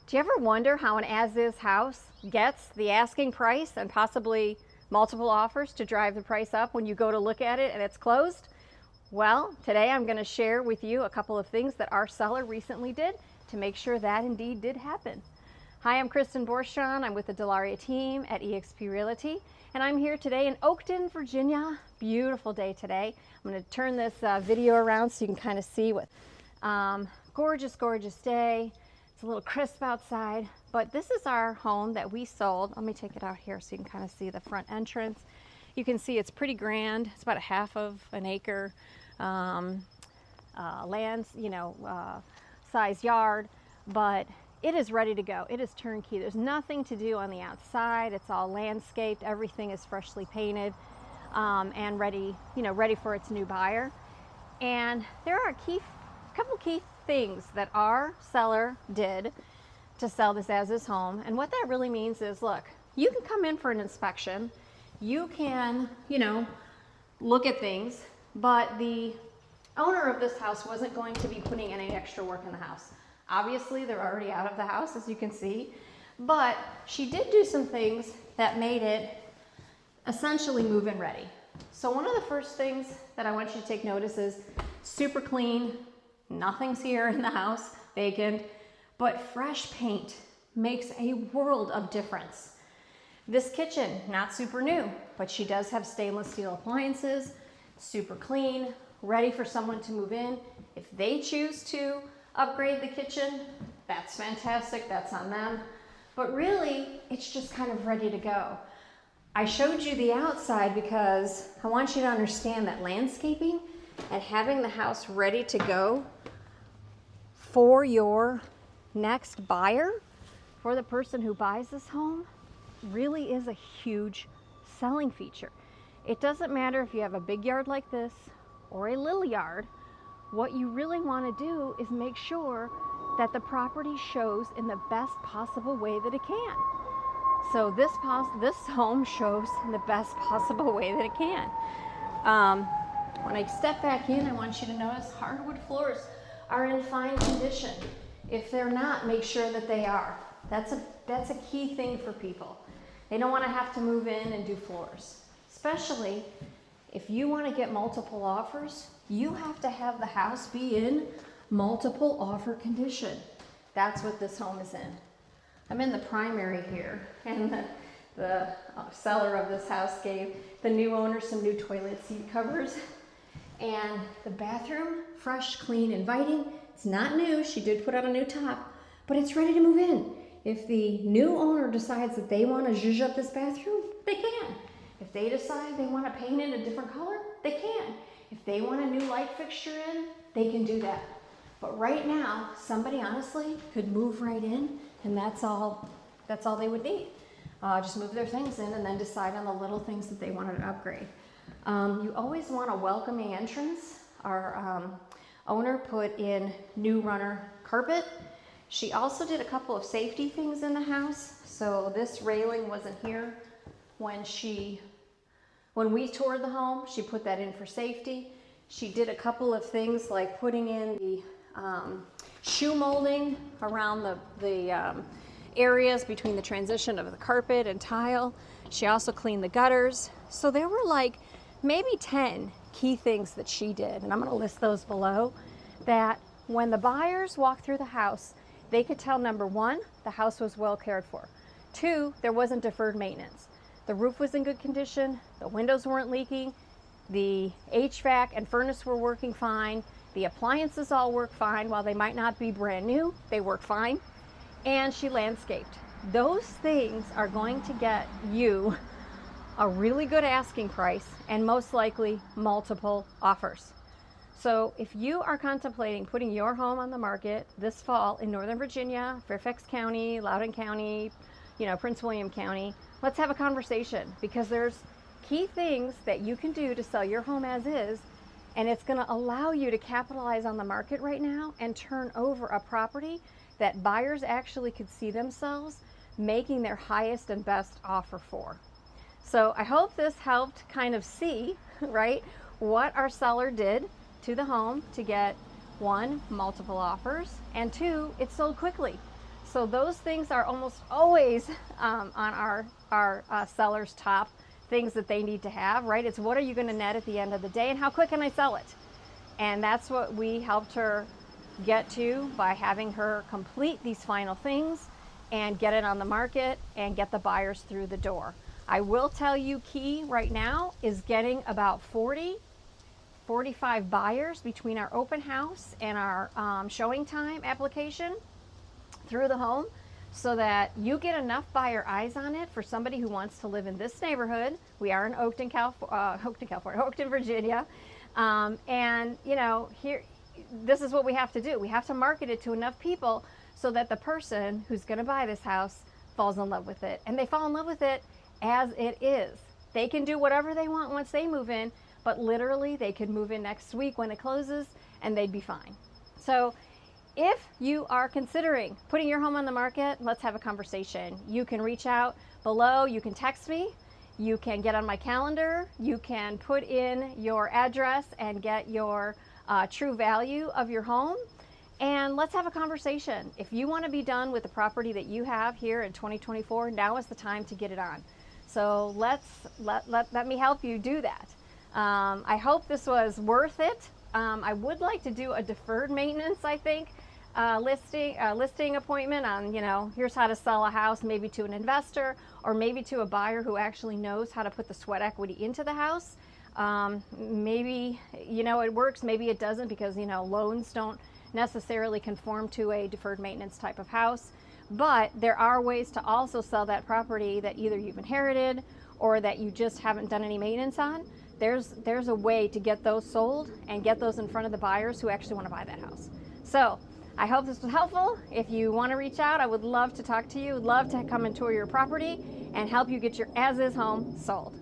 Do you ever wonder how an as-is house gets the asking price and possibly multiple offers to drive the price up when you go to look at it and it's closed? Well, today I'm going to share with you a couple of things that our seller recently did to make sure that indeed did happen. Hi, I'm Kristen Borstron. I'm with the Delaria team at eXp Realty, and I'm here today in Oakton, Virginia. Beautiful day today. I'm going to turn this video around so you can kind of see what gorgeous, gorgeous day. It's a little crisp outside, but this is our home that we sold. Let me take it out here so you can kind of see the front entrance. You can see it's pretty grand. It's about a half of an acre land, size yard, but it is ready to go. It is turnkey. There's nothing to do on the outside. It's all landscaped. Everything is freshly painted and ready, ready for its new buyer. And there are a couple key things that our seller did to sell this as-is home. And what that really means is, look, you can come in for an inspection. You can, look at things, but the owner of this house wasn't going to be putting any extra work in the house. Obviously, they're already out of the house, as you can see, but she did do some things that made it essentially move-in ready. So one of the first things that I want you to take notice is super clean. Nothing's here in the house, vacant, but fresh paint makes a world of difference. This kitchen, not super new, but she does have stainless steel appliances, super clean, ready for someone to move in. If they choose to upgrade the kitchen, that's fantastic, that's on them. But really, it's just kind of ready to go. I showed you the outside because I want you to understand that landscaping and having the house ready to go for your next buyer, for the person who buys this home, really is a huge selling feature. It doesn't matter if you have a big yard like this or a little yard. What you really want to do is make sure that the property shows in the best possible way that it can. So this home shows in the best possible way that it can. When I step back in, I want you to notice hardwood floors are in fine condition. If they're not, make sure that they are. That's a key thing for people. They don't want to have to move in and do floors. Especially if you want to get multiple offers, you have to have the house be in multiple offer condition. That's what this home is in. I'm in the primary here, and the seller of this house gave the new owner some new toilet seat covers. And the bathroom, fresh, clean, inviting. It's not new. She did put on a new top, but it's ready to move in. If the new owner decides that they want to zhuzh up this bathroom, they can. If they decide they want to paint it a different color, they can. If they want a new light fixture in, they can do that. But right now, somebody honestly could move right in, and that's all they would need. Just move their things in and then decide on the little things that they wanted to upgrade. You always want a welcoming entrance. Our owner put in new runner carpet. She also did a couple of safety things in the house. So this railing wasn't here when we toured the home. She put that in for safety. She did a couple of things like putting in the shoe molding around the areas between the transition of the carpet and tile. She also cleaned the gutters. So there were like maybe 10 key things that she did, and I'm going to list those below, that when the buyers walked through the house, they could tell, number one, the house was well cared for. Two, there wasn't deferred maintenance. The roof was in good condition, the windows weren't leaking, the HVAC and furnace were working fine, the appliances all work fine. While they might not be brand new, they work fine, and she landscaped. Those things are going to get you a really good asking price and most likely multiple offers. So if you are contemplating putting your home on the market this fall in Northern Virginia, Fairfax County, Loudoun County, Prince William County, let's have a conversation, because there's key things that you can do to sell your home as is, and it's going to allow you to capitalize on the market right now and turn over a property that buyers actually could see themselves making their highest and best offer for. So I hope this helped kind of see, right, what our seller did to the home to get, one, multiple offers, and two, it sold quickly. So those things are almost always on our sellers' top things that they need to have, right? It's what are you going to net at the end of the day, and how quick can I sell it? And that's what we helped her get to by having her complete these final things and get it on the market and get the buyers through the door. I will tell you, key right now is getting about 45 buyers between our open house and our showing time application through the home, so that you get enough buyer eyes on it for somebody who wants to live in this neighborhood. We are in Oakton, Virginia. And you know, here, this is what we have to do. We have to market it to enough people so that the person who's going to buy this house falls in love with it. And they fall in love with it as it is. They can do whatever they want once they move in, but literally they could move in next week when it closes and they'd be fine. So if you are considering putting your home on the market, let's have a conversation. You can reach out below, you can text me, you can get on my calendar, you can put in your address and get your true value of your home, and let's have a conversation. If you want to be done with the property that you have here in 2024, now is the time to get it on. So let me help you do that. I hope this was worth it. I would like to do a deferred maintenance, I think, listing appointment on, you know, here's how to sell a house, maybe to an investor or maybe to a buyer who actually knows how to put the sweat equity into the house. Maybe, you know, it works, maybe it doesn't, because, you know, loans don't necessarily conform to a deferred maintenance type of house. But there are ways to also sell that property that either you've inherited or that you just haven't done any maintenance on. There's a way to get those sold and get those in front of the buyers who actually want to buy that house. So I hope this was helpful. If you want to reach out, I would love to talk to you. Love to come and tour your property and help you get your as-is home sold.